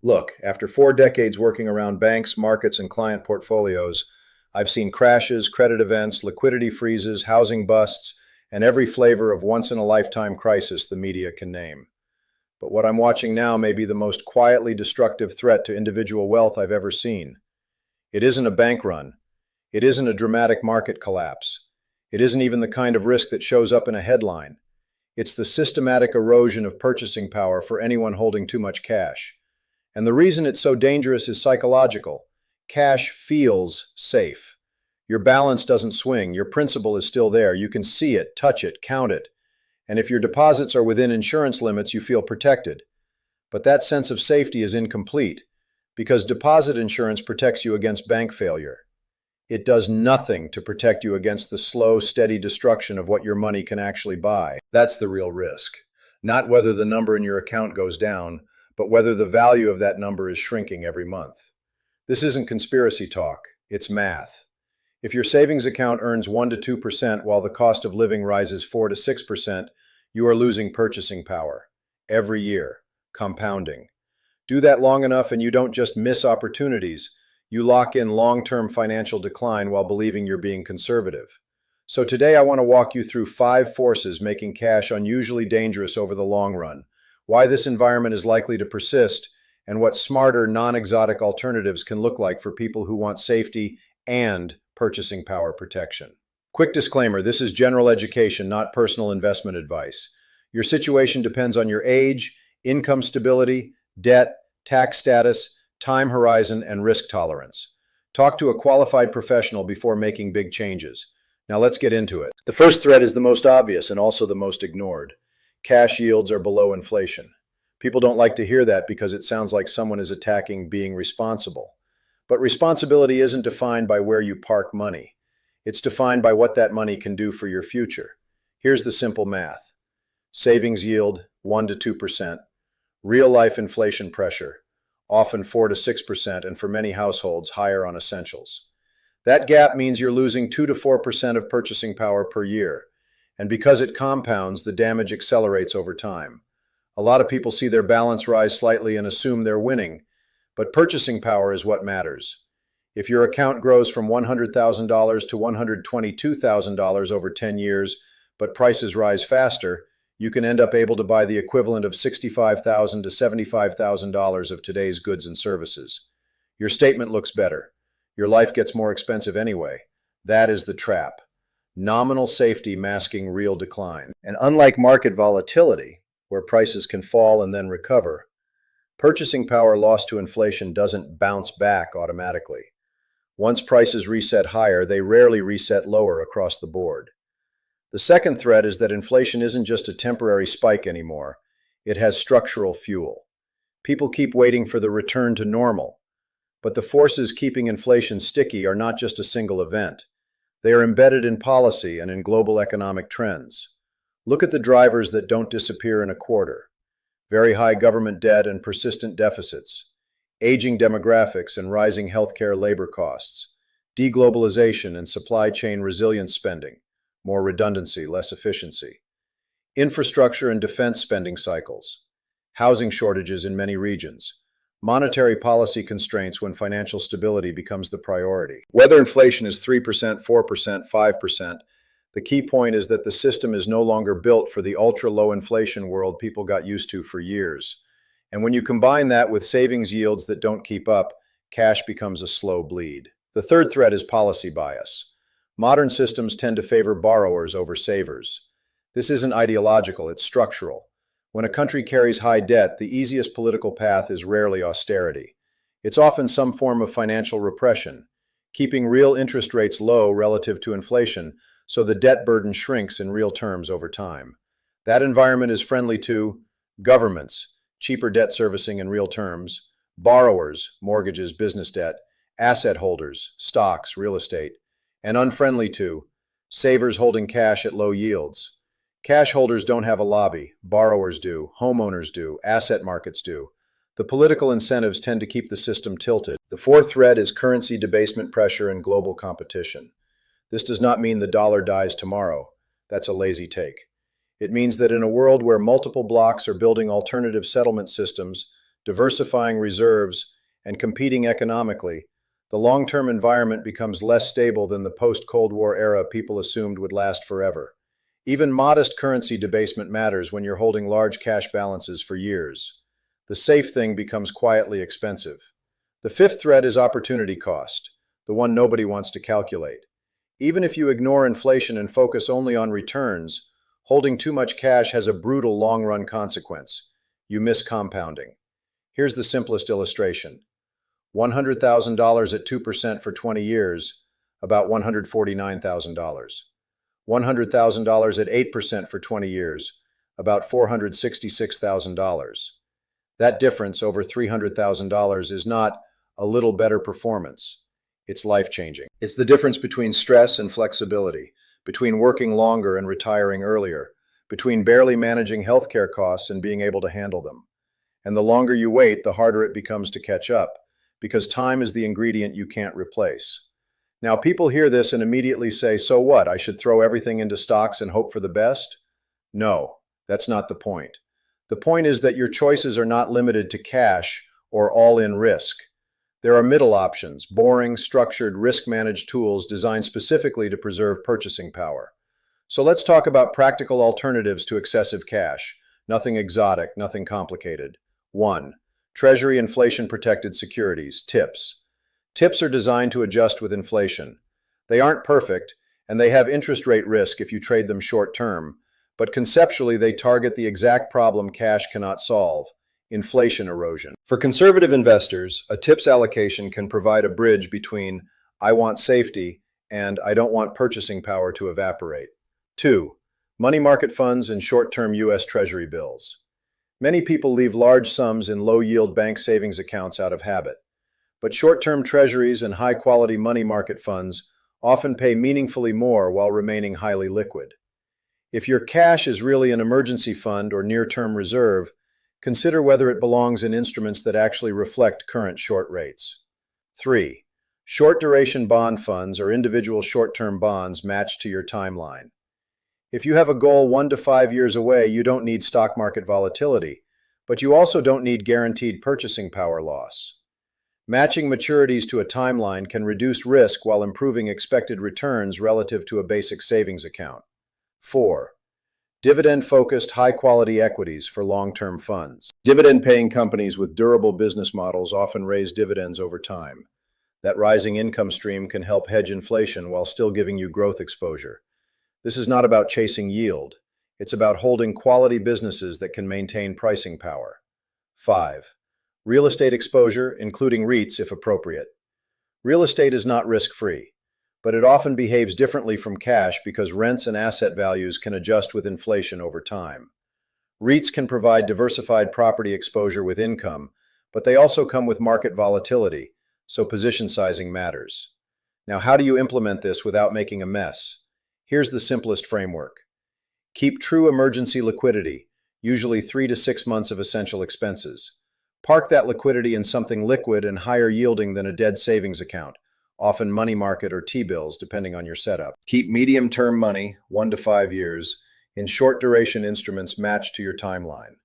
Look, after 4 decades working around banks, markets, and client portfolios, I've seen crashes, credit events, liquidity freezes, housing busts, and every flavor of once-in-a-lifetime crisis the media can name. But what I'm watching now may be the most quietly destructive threat to individual wealth I've ever seen. It isn't a bank run. It isn't a dramatic market collapse. It isn't even the kind of risk that shows up in a headline. It's the systematic erosion of purchasing power for anyone holding too much cash. And the reason it's so dangerous is psychological. Cash feels safe. Your balance doesn't swing. Your principal is still there. You can see it, touch it, count it. And if your deposits are within insurance limits, you feel protected. But that sense of safety is incomplete because deposit insurance protects you against bank failure. It does nothing to protect you against the slow, steady destruction of what your money can actually buy. That's the real risk. Not whether the number in your account goes down, but whether the value of that number is shrinking every month. This isn't conspiracy talk, it's math. If your savings account earns 1 to 2% while the cost of living rises 4 to 6%, you are losing purchasing power. Every year, compounding. Do that long enough and you don't just miss opportunities, you lock in long-term financial decline while believing you're being conservative. So today I want to walk you through 5 forces making cash unusually dangerous over the long run, why this environment is likely to persist, and what smarter, non-exotic alternatives can look like for people who want safety and purchasing power protection. Quick disclaimer, this is general education, not personal investment advice. Your situation depends on your age, income stability, debt, tax status, time horizon, and risk tolerance. Talk to a qualified professional before making big changes. Now let's get into it. The first threat is the most obvious and also the most ignored. Cash yields are below inflation. People don't like to hear that because it sounds like someone is attacking being responsible. But responsibility isn't defined by where you park money. It's defined by what that money can do for your future. Here's the simple math. Savings yield 1 to 2%. Real-life inflation pressure, often 4 to 6%, and for many households, higher on essentials. That gap means you're losing 2 to 4% of purchasing power per year. And because it compounds, the damage accelerates over time. A lot of people see their balance rise slightly and assume they're winning, but purchasing power is what matters. If your account grows from $100,000 to $122,000 over 10 years, but prices rise faster, you can end up able to buy the equivalent of $65,000 to $75,000 of today's goods and services. Your statement looks better. Your life gets more expensive anyway. That is the trap. Nominal safety masking real decline. And unlike market volatility, where prices can fall and then recover, purchasing power lost to inflation doesn't bounce back automatically. Once prices reset higher, they rarely reset lower across the board. The second threat is that inflation isn't just a temporary spike anymore. It has structural fuel. People keep waiting for the return to normal. But the forces keeping inflation sticky are not just a single event. They are embedded in policy and in global economic trends. Look at the drivers that don't disappear in a quarter. Very high government debt and persistent deficits, aging demographics and rising healthcare labor costs, deglobalization and supply chain resilience spending, more redundancy, less efficiency, infrastructure and defense spending cycles, housing shortages in many regions, monetary policy constraints when financial stability becomes the priority. Whether inflation is 3%, 4%, 5%, the key point is that the system is no longer built for the ultra-low inflation world people got used to for years. And when you combine that with savings yields that don't keep up, cash becomes a slow bleed. The third threat is policy bias. Modern systems tend to favor borrowers over savers. This isn't ideological, it's structural. When a country carries high debt, the easiest political path is rarely austerity. It's often some form of financial repression, keeping real interest rates low relative to inflation, so the debt burden shrinks in real terms over time. That environment is friendly to governments, cheaper debt servicing in real terms, borrowers, mortgages, business debt, asset holders, stocks, real estate, and unfriendly to savers holding cash at low yields. Cash holders don't have a lobby, borrowers do, homeowners do, asset markets do. The political incentives tend to keep the system tilted. The fourth threat is currency debasement pressure and global competition. This does not mean the dollar dies tomorrow. That's a lazy take. It means that in a world where multiple blocs are building alternative settlement systems, diversifying reserves, and competing economically, the long-term environment becomes less stable than the post-Cold War era people assumed would last forever. Even modest currency debasement matters when you're holding large cash balances for years. The safe thing becomes quietly expensive. The fifth threat is opportunity cost, the one nobody wants to calculate. Even if you ignore inflation and focus only on returns, holding too much cash has a brutal long-run consequence. You miss compounding. Here's the simplest illustration. $100,000 at 2% for 20 years, about $149,000. $100,000 at 8% for 20 years, about $466,000. That difference, over $300,000, is not a little better performance. It's life-changing. It's the difference between stress and flexibility, between working longer and retiring earlier, between barely managing healthcare costs and being able to handle them. And the longer you wait, the harder it becomes to catch up, because time is the ingredient you can't replace. Now, people hear this and immediately say, so what, I should throw everything into stocks and hope for the best? No, that's not the point. The point is that your choices are not limited to cash or all-in risk. There are middle options, boring, structured, risk-managed tools designed specifically to preserve purchasing power. So let's talk about practical alternatives to excessive cash. Nothing exotic, nothing complicated. 1. Treasury inflation-protected securities. Tips. Tips are designed to adjust with inflation. They aren't perfect, and they have interest rate risk if you trade them short-term, but conceptually they target the exact problem cash cannot solve: inflation erosion. For conservative investors, a tips allocation can provide a bridge between I want safety and I don't want purchasing power to evaporate. 2. Money market funds and short-term U.S. Treasury bills. Many people leave large sums in low-yield bank savings accounts out of habit, but short-term treasuries and high-quality money market funds often pay meaningfully more while remaining highly liquid. If your cash is really an emergency fund or near-term reserve, consider whether it belongs in instruments that actually reflect current short rates. 3. Short-duration bond funds or individual short-term bonds matched to your timeline. If you have a goal 1 to 5 years away, you don't need stock market volatility, but you also don't need guaranteed purchasing power loss. Matching maturities to a timeline can reduce risk while improving expected returns relative to a basic savings account. 4. Dividend-focused, high-quality equities for long-term funds. Dividend-paying companies with durable business models often raise dividends over time. That rising income stream can help hedge inflation while still giving you growth exposure. This is not about chasing yield. It's about holding quality businesses that can maintain pricing power. 5. Real estate exposure, including REITs if appropriate. Real estate is not risk-free, but it often behaves differently from cash because rents and asset values can adjust with inflation over time. REITs can provide diversified property exposure with income, but they also come with market volatility, so position sizing matters. Now, how do you implement this without making a mess? Here's the simplest framework. Keep true emergency liquidity, usually 3 to 6 months of essential expenses. Park that liquidity in something liquid and higher yielding than a dead savings account, often money market or T-bills, depending on your setup. Keep medium-term money, 1 to 5 years, in short-duration instruments matched to your timeline.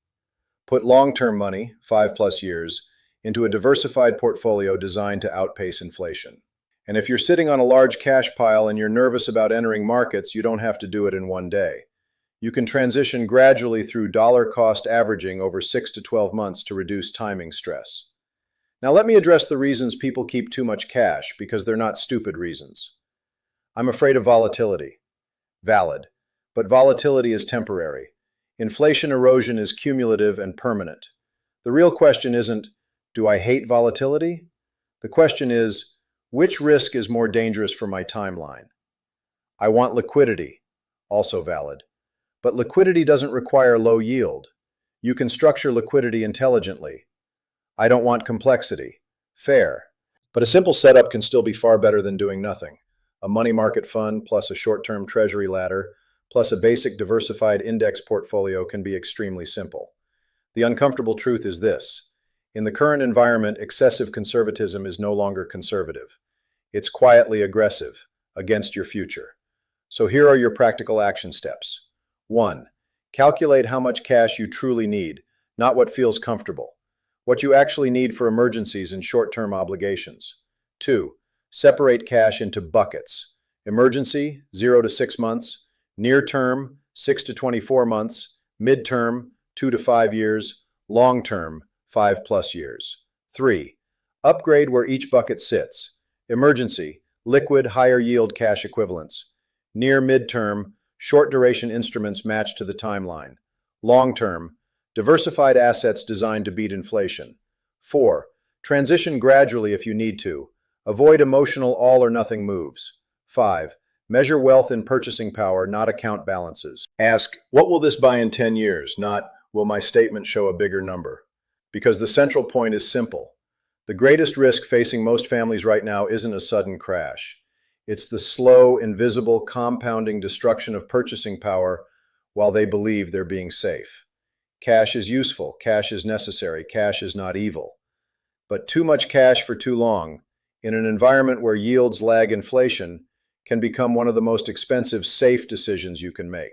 Put long-term money, 5+ years, into a diversified portfolio designed to outpace inflation. And if you're sitting on a large cash pile and you're nervous about entering markets, you don't have to do it in one day. You can transition gradually through dollar-cost averaging over 6 to 12 months to reduce timing stress. Now let me address the reasons people keep too much cash, because they're not stupid reasons. I'm afraid of volatility. Valid. But volatility is temporary. Inflation erosion is cumulative and permanent. The real question isn't, do I hate volatility? The question is, which risk is more dangerous for my timeline? I want liquidity. Also valid. But liquidity doesn't require low yield. You can structure liquidity intelligently. I don't want complexity. Fair. But a simple setup can still be far better than doing nothing. A money market fund plus a short-term treasury ladder plus a basic diversified index portfolio can be extremely simple. The uncomfortable truth is this. In the current environment, excessive conservatism is no longer conservative. It's quietly aggressive, against your future. So here are your practical action steps. 1. Calculate how much cash you truly need, not what feels comfortable. What you actually need for emergencies and short-term obligations. 2. Separate cash into buckets. Emergency, 0 to 6 months. Near term, 6 to 24 months. Mid-term, 2 to 5 years. Long term, 5 plus years. 3. Upgrade where each bucket sits. Emergency, liquid, higher yield cash equivalents. Near mid-term, short duration instruments matched to the timeline. Long term, diversified assets designed to beat inflation. 4. Transition gradually if you need to. Avoid emotional all or nothing moves. 5. Measure wealth in purchasing power, not account balances. Ask, what will this buy in 10 years? Not, will my statement show a bigger number? Because the central point is simple. The greatest risk facing most families right now isn't a sudden crash. It's the slow, invisible, compounding destruction of purchasing power while they believe they're being safe. Cash is useful, cash is necessary, cash is not evil. But too much cash for too long, in an environment where yields lag inflation, can become one of the most expensive safe decisions you can make.